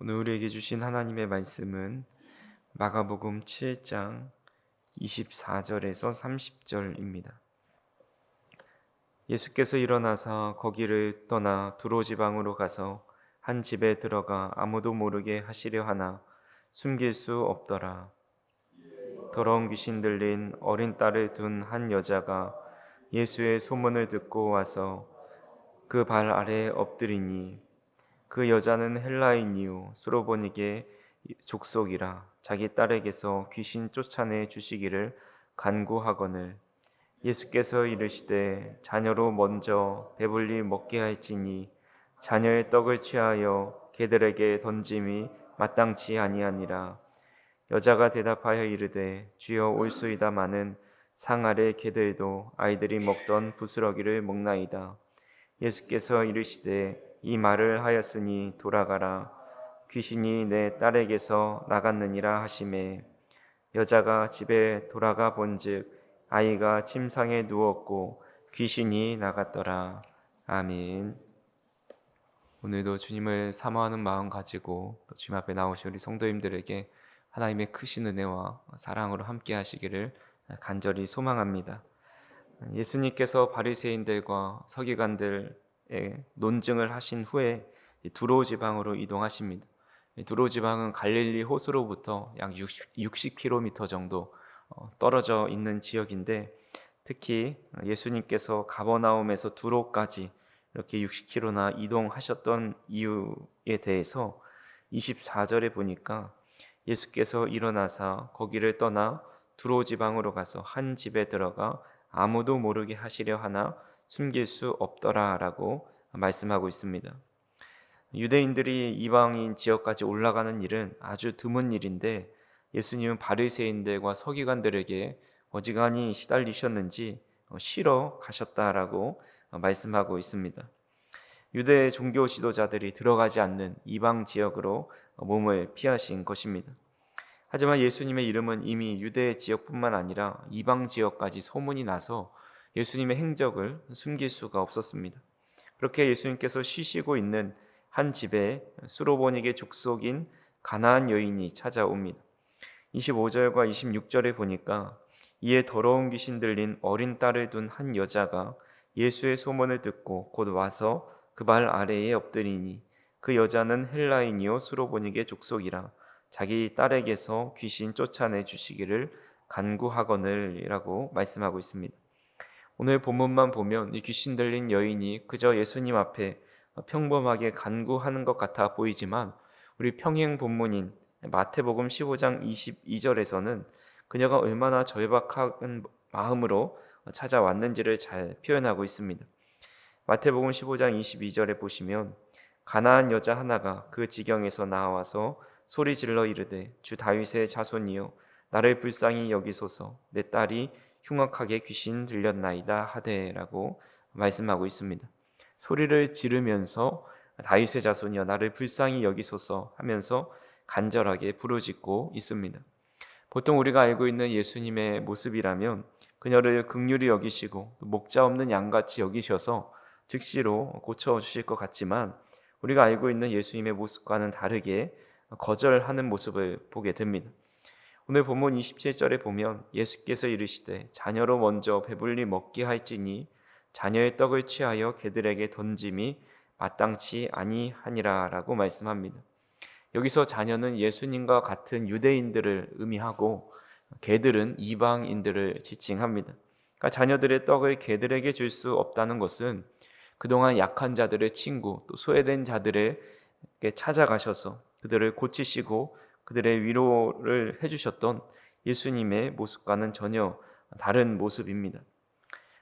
오늘 우리에게 주신 하나님의 말씀은 마가복음 7장 24절에서 30절입니다. 예수께서 일어나사 거기를 떠나 두로 지방으로 가서 한 집에 들어가 아무도 모르게 하시려 하나 숨길 수 없더라. 더러운 귀신 들린 어린 딸을 둔 한 여자가 예수의 소문을 듣고 와서 그 발 아래에 엎드리니 그 여자는 헬라인이요 수로보니게 족속이라 자기 딸에게서 귀신 쫓아내 주시기를 간구하거늘 예수께서 이르시되 자녀로 먼저 배불리 먹게 할지니 자녀의 떡을 취하여 개들에게 던짐이 마땅치 아니하니라. 여자가 대답하여 이르되 주여 올소이다마는 상 아래 개들도 아이들이 먹던 부스러기를 먹나이다. 예수께서 이르시되 이 말을 하였으니 돌아가라. 귀신이 내 딸에게서 나갔느니라 하시매 여자가 집에 돌아가 본즉 아이가 침상에 누웠고 귀신이 나갔더라. 아멘. 오늘도 주님을 사모하는 마음 가지고 주님 앞에 나오신 우리 성도님들에게 하나님의 크신 은혜와 사랑으로 함께 하시기를 간절히 소망합니다. 예수님께서 바리새인들과 서기관들의 논증을 하신 후에 두로 지방으로 이동하십니다. 두로 지방은 갈릴리 호수로부터 약 60km 정도 떨어져 있는 지역인데 특히 예수님께서 가버나움에서 두로까지 이렇게 60km나 이동하셨던 이유에 대해서 24절에 보니까 예수께서 일어나사 거기를 떠나 두로 지방으로 가서 한 집에 들어가 아무도 모르게 하시려 하나 숨길 수 없더라 라고 말씀하고 있습니다. 유대인들이 이방인 지역까지 올라가는 일은 아주 드문 일인데 예수님은 바리새인들과 서기관들에게 어지간히 시달리셨는지 쉬러 가셨다라고 말씀하고 있습니다. 유대 종교 지도자들이 들어가지 않는 이방 지역으로 몸을 피하신 것입니다. 하지만 예수님의 이름은 이미 유대 지역뿐만 아니라 이방 지역까지 소문이 나서 예수님의 행적을 숨길 수가 없었습니다. 그렇게 예수님께서 쉬시고 있는 한 집에 수로보니게 족속인 가나안 여인이 찾아옵니다. 25절과 26절에 보니까 이에 더러운 귀신 들린 어린 딸을 둔 한 여자가 예수의 소문을 듣고 곧 와서 그 발 아래에 엎드리니 그 여자는 헬라인이요 수로보니게 족속이라 자기 딸에게서 귀신 쫓아내 주시기를 간구하거늘이라고 말씀하고 있습니다. 오늘 본문만 보면 이 귀신 들린 여인이 그저 예수님 앞에 평범하게 간구하는 것 같아 보이지만 우리 평행 본문인 마태복음 15장 22절에서는 그녀가 얼마나 절박한 마음으로 찾아왔는지를 잘 표현하고 있습니다. 마태복음 15장 22절에 보시면 가나안 여자 하나가 그 지경에서 나와서 소리 질러 이르되 주 다윗의 자손이여 나를 불쌍히 여기소서 내 딸이 흉악하게 귀신 들렸나이다 하되라고 말씀하고 있습니다. 소리를 지르면서 다윗의 자손이여 나를 불쌍히 여기소서 하면서 간절하게 부르짖고 있습니다. 보통 우리가 알고 있는 예수님의 모습이라면 그녀를 긍휼히 여기시고 목자 없는 양같이 여기셔서 즉시로 고쳐주실 것 같지만 우리가 알고 있는 예수님의 모습과는 다르게 거절하는 모습을 보게 됩니다. 오늘 본문 27절에 보면 예수께서 이르시되 자녀로 먼저 배불리 먹게 할지니 자녀의 떡을 취하여 개들에게 던짐이 마땅치 아니하니라 라고 말씀합니다. 여기서 자녀는 예수님과 같은 유대인들을 의미하고 개들은 이방인들을 지칭합니다. 그러니까 자녀들의 떡을 개들에게 줄 수 없다는 것은 그동안 약한 자들의 친구 또 소외된 자들에게 찾아가셔서 그들을 고치시고 그들의 위로를 해주셨던 예수님의 모습과는 전혀 다른 모습입니다.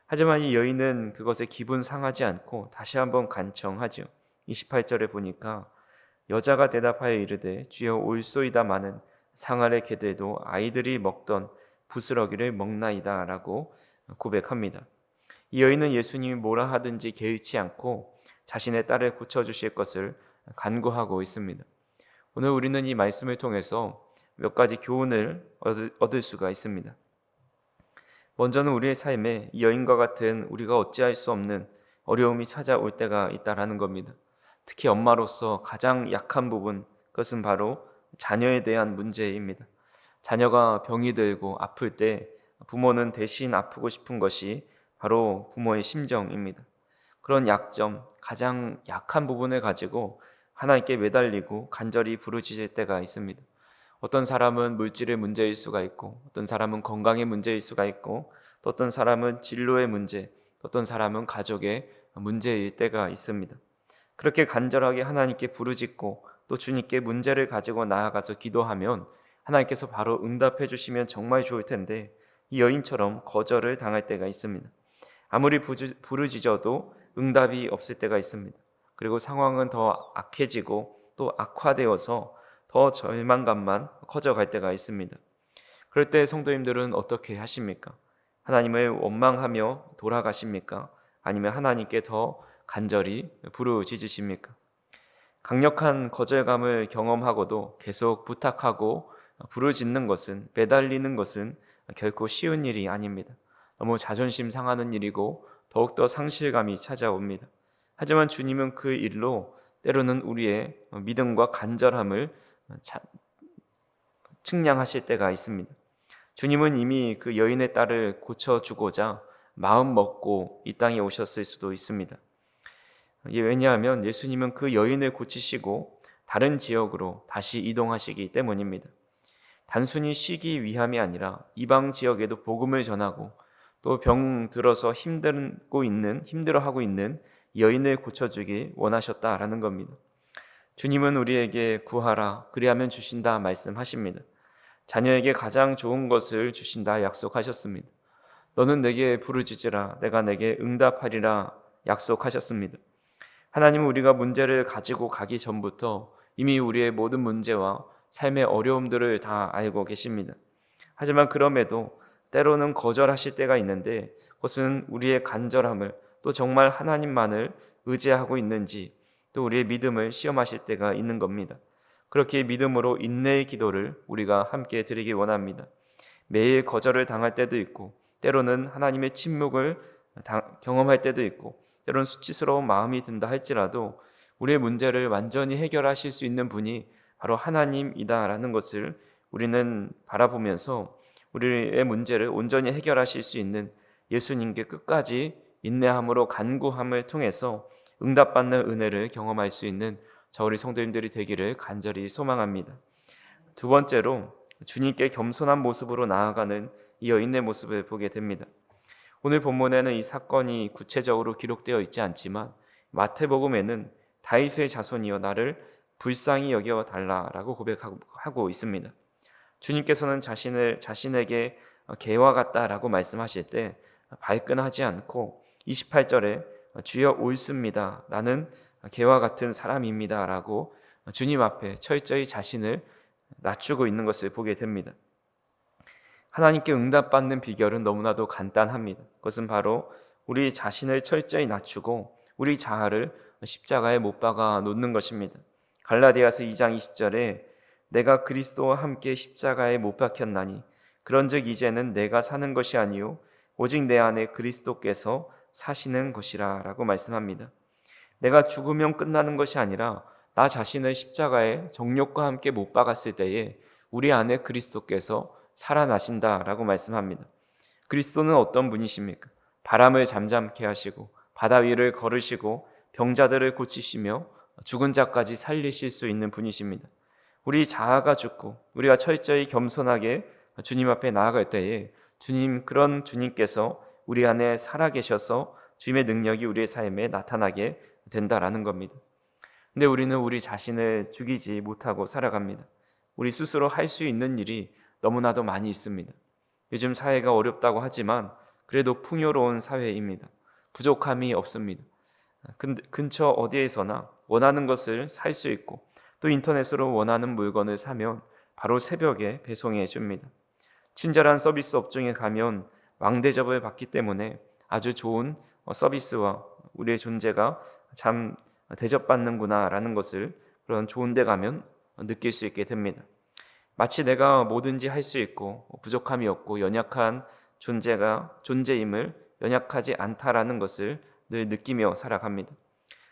하지만 이 여인은 그것에 기분 상하지 않고 다시 한번 간청하죠. 28절에 보니까 여자가 대답하여 이르되 주여 올소이다마는 상 아래 개들도 아이들이 먹던 부스러기를 먹나이다 라고 고백합니다. 이 여인은 예수님이 뭐라 하든지 개의치 않고 자신의 딸을 고쳐주실 것을 간구하고 있습니다. 오늘 우리는 이 말씀을 통해서 몇 가지 교훈을 얻을 수가 있습니다. 먼저는 우리의 삶에 이 여인과 같은 우리가 어찌할 수 없는 어려움이 찾아올 때가 있다라는 겁니다. 특히 엄마로서 가장 약한 부분, 그것은 바로 자녀에 대한 문제입니다. 자녀가 병이 들고 아플 때 부모는 대신 아프고 싶은 것이 바로 부모의 심정입니다. 그런 약점, 가장 약한 부분을 가지고 하나님께 매달리고 간절히 부르짖을 때가 있습니다. 어떤 사람은 물질의 문제일 수가 있고, 어떤 사람은 건강의 문제일 수가 있고, 또 어떤 사람은 진로의 문제, 또 어떤 사람은 가족의 문제일 때가 있습니다. 그렇게 간절하게 하나님께 부르짖고 또 주님께 문제를 가지고 나아가서 기도하면 하나님께서 바로 응답해 주시면 정말 좋을 텐데, 이 여인처럼 거절을 당할 때가 있습니다. 아무리 부르짖어도 응답이 없을 때가 있습니다. 그리고 상황은 더 악해지고 또 악화되어서 더 절망감만 커져갈 때가 있습니다. 그럴 때 성도님들은 어떻게 하십니까? 하나님을 원망하며 돌아가십니까? 아니면 하나님께 더 간절히 부르짖으십니까? 강력한 거절감을 경험하고도 계속 부탁하고 부르짖는 것은, 매달리는 것은 결코 쉬운 일이 아닙니다. 너무 자존심 상하는 일이고 더욱더 상실감이 찾아옵니다. 하지만 주님은 그 일로 때로는 우리의 믿음과 간절함을 측량하실 때가 있습니다. 주님은 이미 그 여인의 딸을 고쳐주고자 마음 먹고 이 땅에 오셨을 수도 있습니다. 왜냐하면 예수님은 그 여인을 고치시고 다른 지역으로 다시 이동하시기 때문입니다. 단순히 쉬기 위함이 아니라 이방 지역에도 복음을 전하고 또 병 들어서 힘들어하고 있는 여인을 고쳐주기 원하셨다라는 겁니다. 주님은 우리에게 구하라 그리하면 주신다 말씀하십니다. 자녀에게 가장 좋은 것을 주신다 약속하셨습니다. 너는 내게 부르짖으라 내가 내게 응답하리라 약속하셨습니다. 하나님은 우리가 문제를 가지고 가기 전부터 이미 우리의 모든 문제와 삶의 어려움들을 다 알고 계십니다. 하지만 그럼에도 때로는 거절하실 때가 있는데, 그것은 우리의 간절함을 또 정말 하나님만을 의지하고 있는지 또 우리의 믿음을 시험하실 때가 있는 겁니다. 그렇게 믿음으로 인내의 기도를 우리가 함께 드리기 원합니다. 매일 거절을 당할 때도 있고, 때로는 하나님의 침묵을 경험할 때도 있고, 때로는 수치스러운 마음이 든다 할지라도 우리의 문제를 완전히 해결하실 수 있는 분이 바로 하나님이다라는 것을 우리는 바라보면서 우리의 문제를 온전히 해결하실 수 있는 예수님께 끝까지 인내함으로 간구함을 통해서 응답받는 은혜를 경험할 수 있는 저 우리 성도님들이 되기를 간절히 소망합니다. 두 번째로 주님께 겸손한 모습으로 나아가는 이 여인의 모습을 보게 됩니다. 오늘 본문에는 이 사건이 구체적으로 기록되어 있지 않지만 마태복음에는 다윗의 자손이여 나를 불쌍히 여겨 달라라고 고백하고 있습니다. 주님께서는 자신에게 개와 같다라고 말씀하실 때 발끈하지 않고 28절에 주여 옳습니다. 나는 개와 같은 사람입니다. 라고 주님 앞에 철저히 자신을 낮추고 있는 것을 보게 됩니다. 하나님께 응답받는 비결은 너무나도 간단합니다. 그것은 바로 우리 자신을 철저히 낮추고 우리 자아를 십자가에 못 박아 놓는 것입니다. 갈라디아서 2장 20절에 내가 그리스도와 함께 십자가에 못 박혔나니 그런즉 이제는 내가 사는 것이 아니요 오직 내 안에 그리스도께서 사시는 것이라 라고 말씀합니다. 내가 죽으면 끝나는 것이 아니라 나 자신을 십자가에 정욕과 함께 못 박았을 때에 우리 안에 그리스도께서 살아나신다 라고 말씀합니다. 그리스도는 어떤 분이십니까? 바람을 잠잠케 하시고 바다 위를 걸으시고 병자들을 고치시며 죽은 자까지 살리실 수 있는 분이십니다. 우리 자아가 죽고 우리가 철저히 겸손하게 주님 앞에 나아갈 때에 그런 주님께서 우리 안에 살아계셔서 주님의 능력이 우리의 삶에 나타나게 된다라는 겁니다. 근데 우리는 우리 자신을 죽이지 못하고 살아갑니다. 우리 스스로 할 수 있는 일이 너무나도 많이 있습니다. 요즘 사회가 어렵다고 하지만 그래도 풍요로운 사회입니다. 부족함이 없습니다. 근처 어디에서나 원하는 것을 살 수 있고 또 인터넷으로 원하는 물건을 사면 바로 새벽에 배송해 줍니다. 친절한 서비스 업종에 가면 왕대접을 받기 때문에 아주 좋은 서비스와 우리의 존재가 참 대접받는구나 라는 것을 그런 좋은 데 가면 느낄 수 있게 됩니다. 마치 내가 뭐든지 할 수 있고 부족함이 없고 연약한 존재임을 연약하지 않다라는 것을 늘 느끼며 살아갑니다.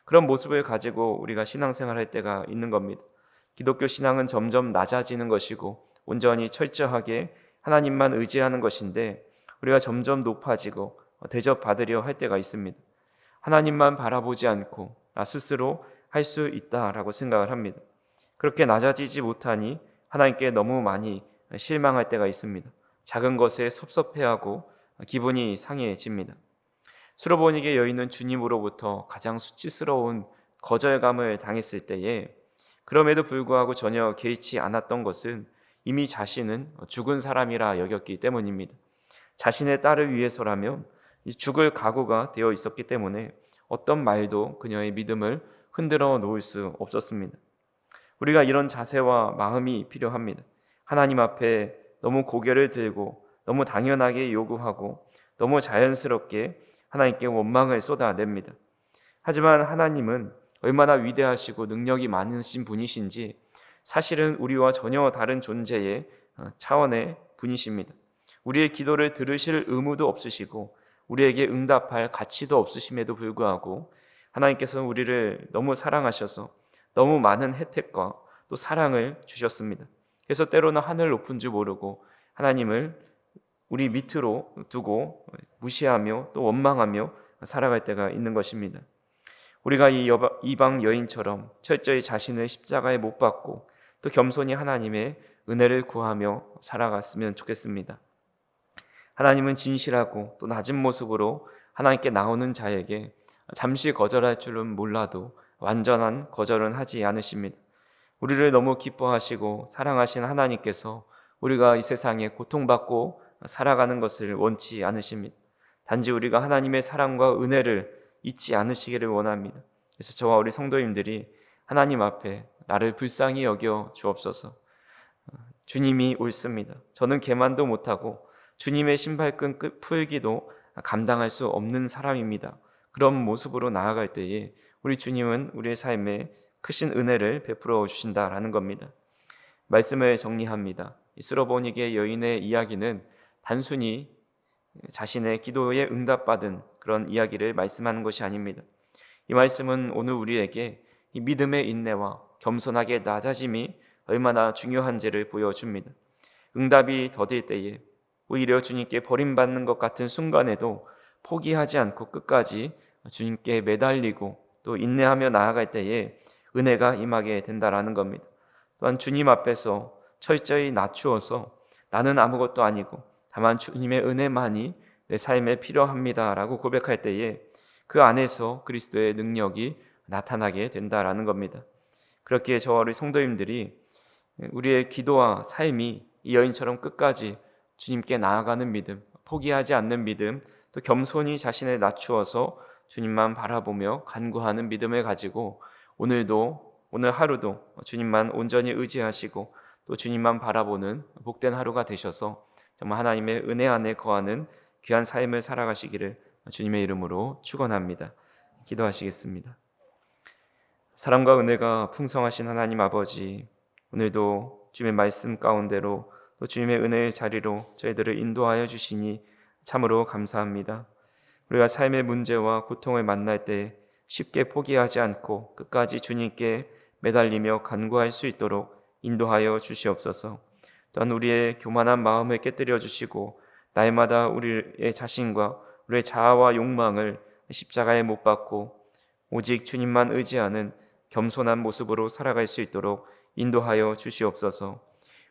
그런 모습을 가지고 우리가 신앙생활할 때가 있는 겁니다. 기독교 신앙은 점점 낮아지는 것이고 온전히 철저하게 하나님만 의지하는 것인데, 우리가 점점 높아지고 대접받으려 할 때가 있습니다. 하나님만 바라보지 않고 나 스스로 할 수 있다라고 생각을 합니다. 그렇게 낮아지지 못하니 하나님께 너무 많이 실망할 때가 있습니다. 작은 것에 섭섭해하고 기분이 상해집니다. 수로보니게 여인은 주님으로부터 가장 수치스러운 거절감을 당했을 때에, 그럼에도 불구하고 전혀 개의치 않았던 것은 이미 자신은 죽은 사람이라 여겼기 때문입니다. 자신의 딸을 위해서라면 죽을 각오가 되어 있었기 때문에 어떤 말도 그녀의 믿음을 흔들어 놓을 수 없었습니다. 우리가 이런 자세와 마음이 필요합니다. 하나님 앞에 너무 고개를 들고 너무 당연하게 요구하고 너무 자연스럽게 하나님께 원망을 쏟아냅니다. 하지만 하나님은 얼마나 위대하시고 능력이 많으신 분이신지 사실은 우리와 전혀 다른 존재의 차원의 분이십니다. 우리의 기도를 들으실 의무도 없으시고 우리에게 응답할 가치도 없으심에도 불구하고 하나님께서는 우리를 너무 사랑하셔서 너무 많은 혜택과 또 사랑을 주셨습니다. 그래서 때로는 하늘 높은 줄 모르고 하나님을 우리 밑으로 두고 무시하며 또 원망하며 살아갈 때가 있는 것입니다. 우리가 이 이방 여인처럼 철저히 자신을 십자가에 못 박고 또 겸손히 하나님의 은혜를 구하며 살아갔으면 좋겠습니다. 하나님은 진실하고 또 낮은 모습으로 하나님께 나오는 자에게 잠시 거절할 줄은 몰라도 완전한 거절은 하지 않으십니다. 우리를 너무 기뻐하시고 사랑하신 하나님께서 우리가 이 세상에 고통받고 살아가는 것을 원치 않으십니다. 단지 우리가 하나님의 사랑과 은혜를 잊지 않으시기를 원합니다. 그래서 저와 우리 성도님들이 하나님 앞에 나를 불쌍히 여겨 주옵소서. 주님이 옳습니다. 저는 계만도 못하고 주님의 신발끈 풀기도 감당할 수 없는 사람입니다. 그런 모습으로 나아갈 때에 우리 주님은 우리의 삶에 크신 은혜를 베풀어 주신다라는 겁니다. 말씀을 정리합니다. 수로보니게 여인의 이야기는 단순히 자신의 기도에 응답받은 그런 이야기를 말씀하는 것이 아닙니다. 이 말씀은 오늘 우리에게 이 믿음의 인내와 겸손하게 낮아짐이 얼마나 중요한지를 보여줍니다. 응답이 더딜 때에 오히려 주님께 버림받는 것 같은 순간에도 포기하지 않고 끝까지 주님께 매달리고 또 인내하며 나아갈 때에 은혜가 임하게 된다라는 겁니다. 또한 주님 앞에서 철저히 낮추어서 나는 아무것도 아니고 다만 주님의 은혜만이 내 삶에 필요합니다라고 고백할 때에 그 안에서 그리스도의 능력이 나타나게 된다라는 겁니다. 그렇기에 저와 우리 성도님들이 우리의 기도와 삶이 이 여인처럼 끝까지 주님께 나아가는 믿음, 포기하지 않는 믿음, 또 겸손히 자신을 낮추어서 주님만 바라보며 간구하는 믿음을 가지고 오늘 하루도 주님만 온전히 의지하시고 또 주님만 바라보는 복된 하루가 되셔서 정말 하나님의 은혜 안에 거하는 귀한 삶을 살아가시기를 주님의 이름으로 축원합니다. 기도하시겠습니다. 사랑과 은혜가 풍성하신 하나님 아버지, 오늘도 주님의 말씀 가운데로 또 주님의 은혜의 자리로 저희들을 인도하여 주시니 참으로 감사합니다. 우리가 삶의 문제와 고통을 만날 때 쉽게 포기하지 않고 끝까지 주님께 매달리며 간구할 수 있도록 인도하여 주시옵소서. 또한 우리의 교만한 마음을 깨뜨려 주시고 날마다 우리의 자신과 우리의 자아와 욕망을 십자가에 못 박고 오직 주님만 의지하는 겸손한 모습으로 살아갈 수 있도록 인도하여 주시옵소서.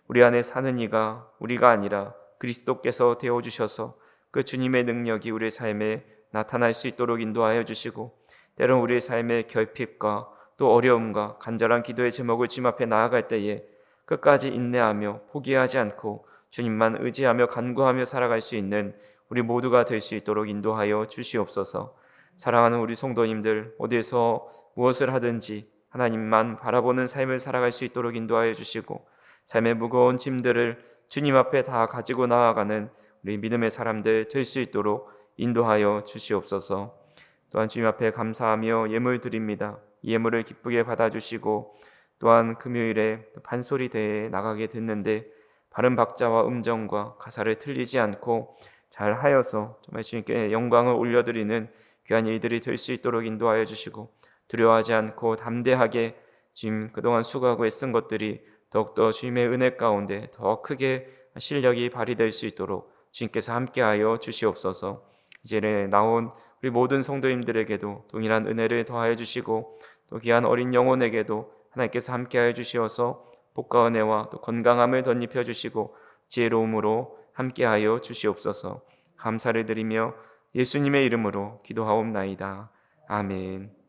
우리 안에 사는 이가 우리가 아니라 그리스도께서 되어주셔서 그 주님의 능력이 우리의 삶에 나타날 수 있도록 인도하여 주시고, 때론 우리의 삶의 결핍과 또 어려움과 간절한 기도의 제목을 주님 앞에 나아갈 때에 끝까지 인내하며 포기하지 않고 주님만 의지하며 간구하며 살아갈 수 있는 우리 모두가 될 수 있도록 인도하여 주시옵소서. 사랑하는 우리 성도님들, 어디에서 무엇을 하든지 하나님만 바라보는 삶을 살아갈 수 있도록 인도하여 주시고, 삶의 무거운 짐들을 주님 앞에 다 가지고 나아가는 우리 믿음의 사람들 될 수 있도록 인도하여 주시옵소서. 또한 주님 앞에 감사하며 예물 드립니다. 이 예물을 기쁘게 받아주시고, 또한 금요일에 판소리 대회에 나가게 됐는데 바른 박자와 음정과 가사를 틀리지 않고 잘 하여서 정말 주님께 영광을 올려드리는 귀한 일들이 될 수 있도록 인도하여 주시고, 두려워하지 않고 담대하게 주님 그동안 수고하고 애쓴 것들이 더욱더 주님의 은혜 가운데 더 크게 실력이 발휘될 수 있도록 주님께서 함께하여 주시옵소서. 이제는 나온 우리 모든 성도님들에게도 동일한 은혜를 더하여 주시고 또 귀한 어린 영혼에게도 하나님께서 함께하여 주시어서 복과 은혜와 또 건강함을 덧입혀 주시고 지혜로움으로 함께하여 주시옵소서. 감사를 드리며 예수님의 이름으로 기도하옵나이다. 아멘.